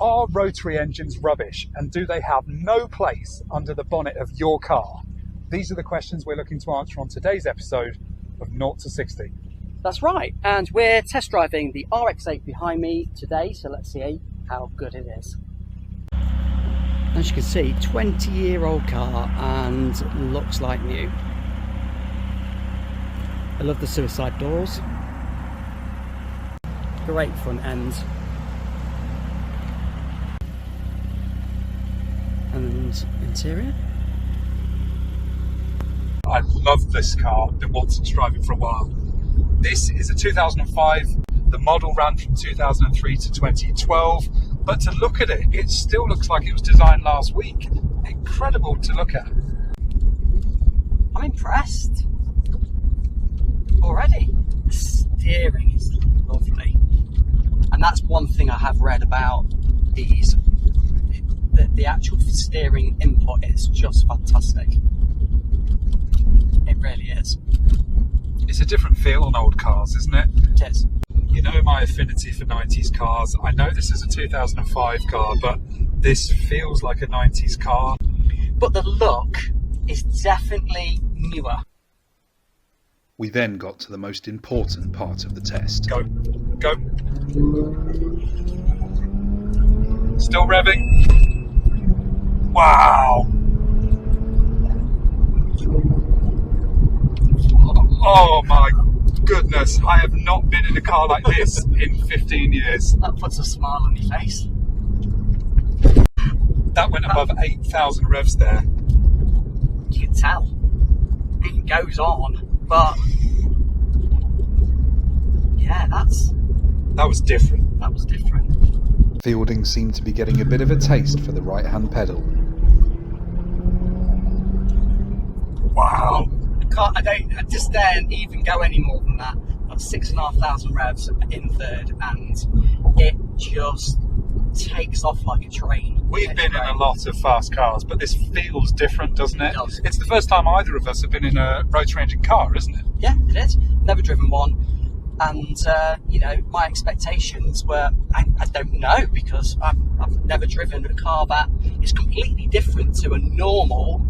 Are rotary engines rubbish, and do they have no place under the bonnet of your car? These are the questions we're looking to answer on today's episode of 0 to 60. That's right, and we're test driving the RX-8 behind me today, so let's see how good it is. As you can see, 20-year-old car and looks like new. I love the suicide doors. Great front end. And interior. I love this car. Been wanting to drive it for a while. This is a 2005. The model ran from 2003 to 2012. But to look at it, it still looks like it was designed last week. Incredible to look at. I'm impressed. Already. The steering is lovely. And that's one thing I have read about these. The actual steering input is just fantastic. It really is. It's a different feel on old cars, isn't it? It is. You know my affinity for 90s cars. I know this is a 2005 car, but this feels like a 90s car. But the look is definitely newer. We then got to the most important part of the test. Go. Go. Still revving. Wow. Oh my goodness. I have not been in a car like this in 15 years. That puts a smile on your face. That went above 8,000 revs there. You can tell. It goes on, but yeah, that was different. That was different. Fielding seemed to be getting a bit of a taste for the right-hand pedal. Wow. I don't just dare even go any more than that. That's 6,500 revs in third, and it just takes off like a train. We've been in a lot of fast cars, but this feels different, doesn't it? It does. It's the first time either of us have been in a rotary engine car, isn't it? Yeah, it is. Never driven one. And, my expectations were, I don't know, because I've never driven a car that is completely different to a normal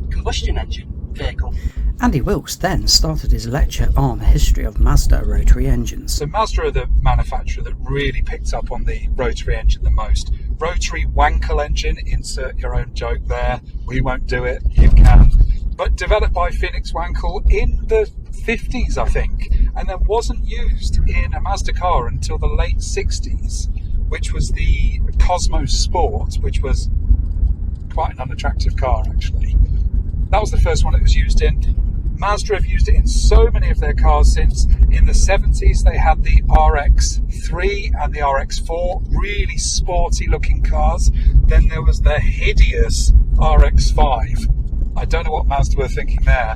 combustion engine vehicle. Andy Wilkes then started his lecture on the history of Mazda rotary engines. So Mazda are the manufacturer that really picked up on the rotary engine the most. Rotary wankel engine, insert your own joke there. We won't do it, you can. But developed by Phoenix Wankel in the 50s, I think, and then wasn't used in a Mazda car until the late 60s, which was the Cosmos Sport, which was quite an unattractive car, actually. That was the first one it was used in. Mazda have used it in so many of their cars since. In the 70s, they had the RX-3 and the RX-4, really sporty looking cars. Then there was the hideous RX-5. I don't know what Mazda were thinking there,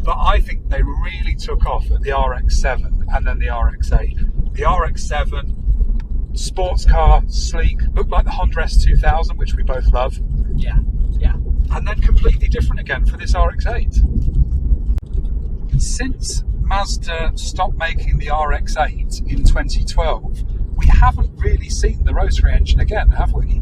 but I think they really took off at the RX-7 and then the RX-8. The RX-7, sports car, sleek, looked like the Honda S2000, which we both love. Yeah. And then completely different again for this RX-8. Since Mazda stopped making the RX-8 in 2012, we haven't really seen the rotary engine again, have we?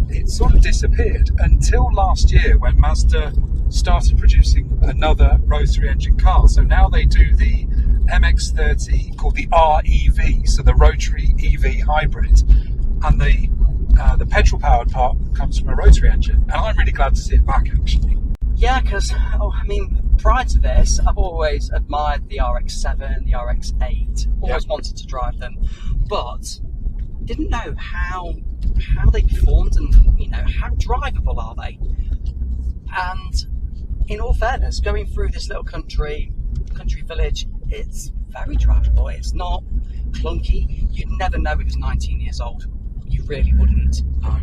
It sort of disappeared until last year when Mazda started producing another rotary engine car. So now they do the MX-30 called the REV, so the rotary EV hybrid, and the petrol powered part comes from a rotary engine, and I'm really glad to see it back actually. Yeah, because prior to this, I've always admired the RX-7, the RX-8, always wanted to drive them, but didn't know how they performed and how drivable are they. And in all fairness, going through this little country village, it's very drivable. It's not clunky. You'd never know it was 19 years old. You really wouldn't. No.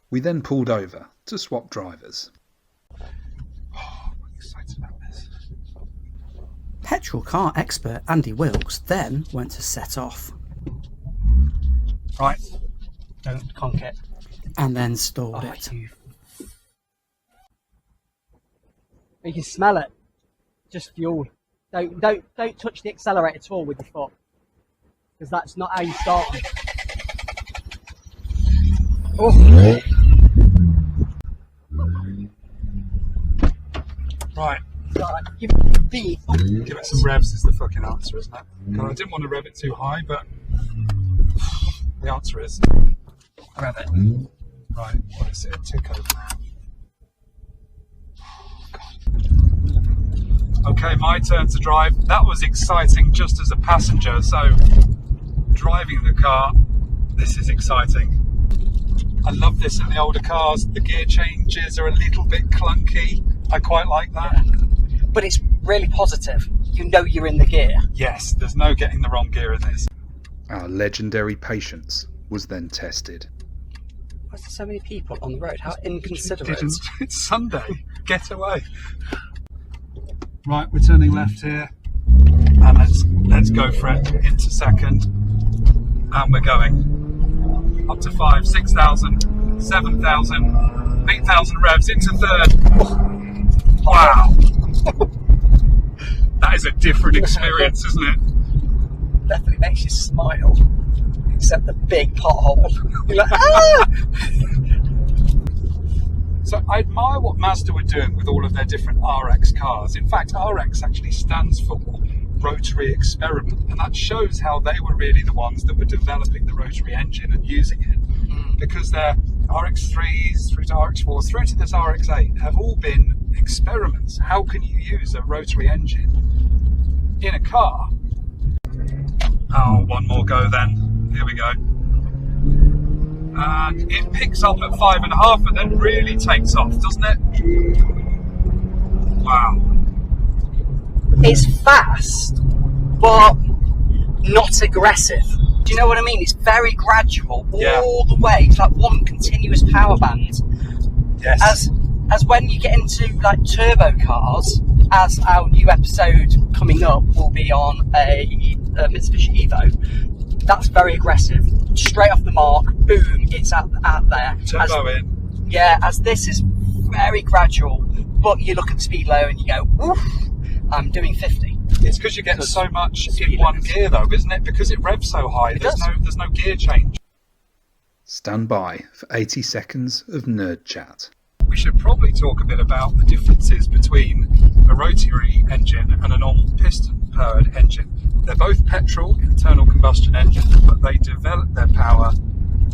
We then pulled over to swap drivers. Oh, I'm excited about this. Petrol car expert Andy Wilkes then went to set off. Right, don't conk it. And then stalled it. You can smell it. Just fuel. Don't touch the accelerator at all with your foot, because that's not how you start them. Oh. Right. Give Give it some revs is the fucking answer, isn't it? God, I didn't want to rev it too high, but the answer is rev it. Right, what is it? A tick over now. Okay, my turn to drive. That was exciting just as a passenger, so driving the car, this is exciting. I love this in the older cars. The gear changes are a little bit clunky. I quite like that. But it's really positive. You know you're in the gear. Yes, there's no getting the wrong gear in this. Our legendary patience was then tested. Why is there so many people on the road? How inconsiderate. It's Sunday. Get away. Right, we're turning left here. And let's go for it into second. And we're going. Up to 5, 6,000, 7,000, 8,000 revs into third. Wow. That is a different experience, isn't it? Definitely makes you smile. Except the big pothole. You're like, ah! So I admire what Mazda were doing with all of their different RX cars. In fact, RX actually stands for Rotary Experiment, and that shows how they were really the ones that were developing the rotary engine and using it. Because their RX-3s through to RX-4s through to this RX-8 have all been experiments. How can you use a rotary engine in a car? Oh, one more go then. Here we go. And it picks up at 5.5 and then really takes off, doesn't it? Wow. It's fast, but not aggressive. Do you know what I mean? It's very gradual all the way. It's like one continuous power band. Yes. As when you get into like turbo cars, as our new episode coming up will be on a Mitsubishi Evo, that's very aggressive. Straight off the mark, boom, it's out there. Turbo in. Yeah, as this is very gradual, but you look at the speed low and you go, oof, I'm doing 50. It's because you get so much in one gear though, isn't it? Because it revs so high, there's no gear change. Stand by for 80 seconds of nerd chat. We should probably talk a bit about the differences between a rotary engine and a normal piston-powered engine. They're both petrol internal combustion engines, but they develop their power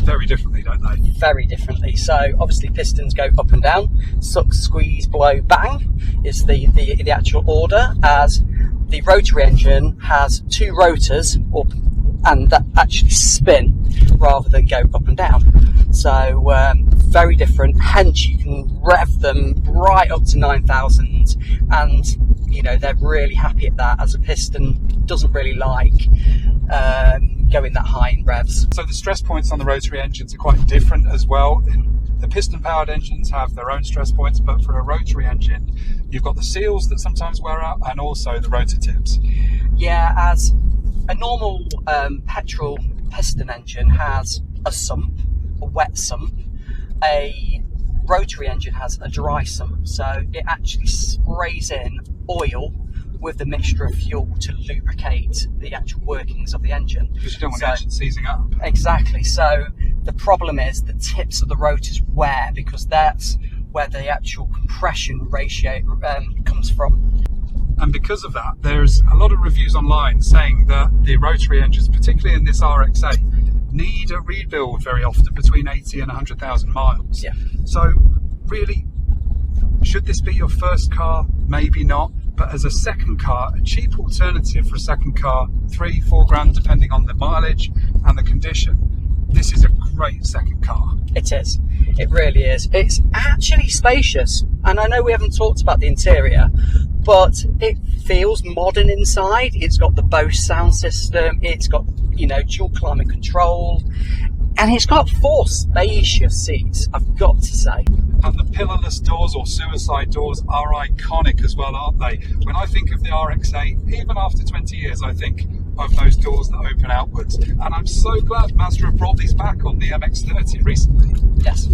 very differently, don't they? Very differently. So obviously pistons go up and down. Suck, squeeze, blow, bang is the actual order, as the rotary engine has two rotors and that actually spin rather than go up and down. So very different, hence you can rev them right up to 9,000, and you know they're really happy at that, as a piston doesn't really like going that high in revs. So the stress points on the rotary engines are quite different as well. The piston powered engines have their own stress points, but for a rotary engine you've got the seals that sometimes wear out and also the rotor tips. Yeah, as a normal petrol piston engine has a sump, a wet sump. A rotary engine has a dry sump, so it actually sprays in oil with the mixture of fuel to lubricate the actual workings of the engine. Because you don't want the engine seizing up. Exactly. So the problem is the tips of the rotors wear, because that's where the actual compression ratio comes from. And because of that, there's a lot of reviews online saying that the rotary engines, particularly in this RX-8, need a rebuild very often, between 80 and 100,000 miles. Yeah. So really, should this be your first car? Maybe not. But as a second car, a cheap alternative for a second car, 3-4 grand depending on the mileage and the condition, this is a great second car. It is. It really is. It's actually spacious, and I know we haven't talked about the interior, but it feels modern inside. It's got the Bose sound system, it's got, you know, dual climate control, and it's got 4 spacious seats, I've got to say. And the pillarless doors or suicide doors are iconic as well, aren't they? When I think of the RX-8, even after 20 years, I think of those doors that open outwards. And I'm so glad Mazda have brought these back on the MX-30 recently. Yes.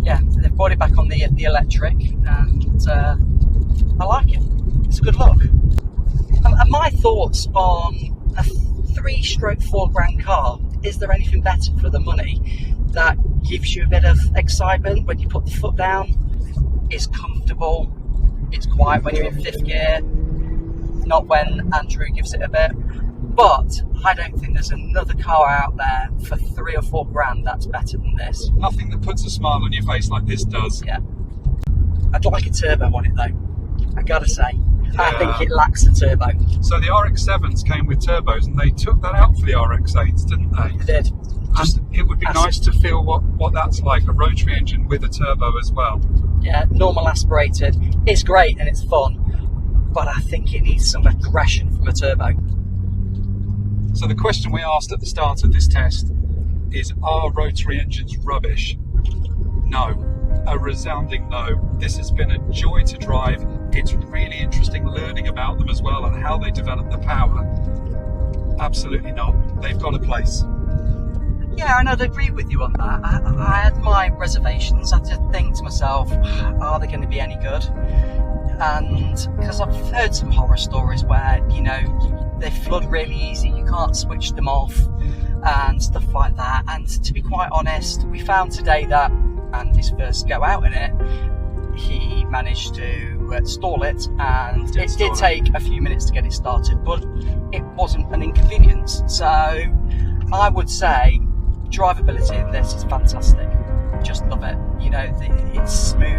Yeah, they've brought it back on the electric, and I like it. It's a good look. And my thoughts on a 3/4 grand car is there anything better for the money that gives you a bit of excitement when you put the foot down? It's comfortable, it's quiet when you're in 5th gear, not when Andrew gives it a bit. But I don't think there's another car out there for 3 or 4 grand that's better than this. Nothing that puts a smile on your face like this does. Yeah. I'd like a turbo on it though, I gotta say. I Yeah. think it lacks a turbo. So the RX-7s came with turbos, and they took that out for the RX-8s, didn't they? It did. It would be nice to feel what that's like, a rotary engine with a turbo as well. Yeah, normal aspirated. It's great and it's fun, but I think it needs some aggression from a turbo. So the question we asked at the start of this test is, are rotary engines rubbish? No. A resounding no. This has been a joy to drive. It's really interesting learning about them as well and how they develop the power. Absolutely not. They've got a place. Yeah, and I'd agree with you on that. I had my reservations. I had to think to myself, are they going to be any good? And because I've heard some horror stories where, you know, they flood really easy, you can't switch them off and stuff like that. And to be quite honest, we found today that Andy's first go out in it, he managed to stall it, and it did take a few minutes to get it started, but it wasn't an inconvenience. So I would say drivability in this is fantastic. Just love it. You know, it's smooth.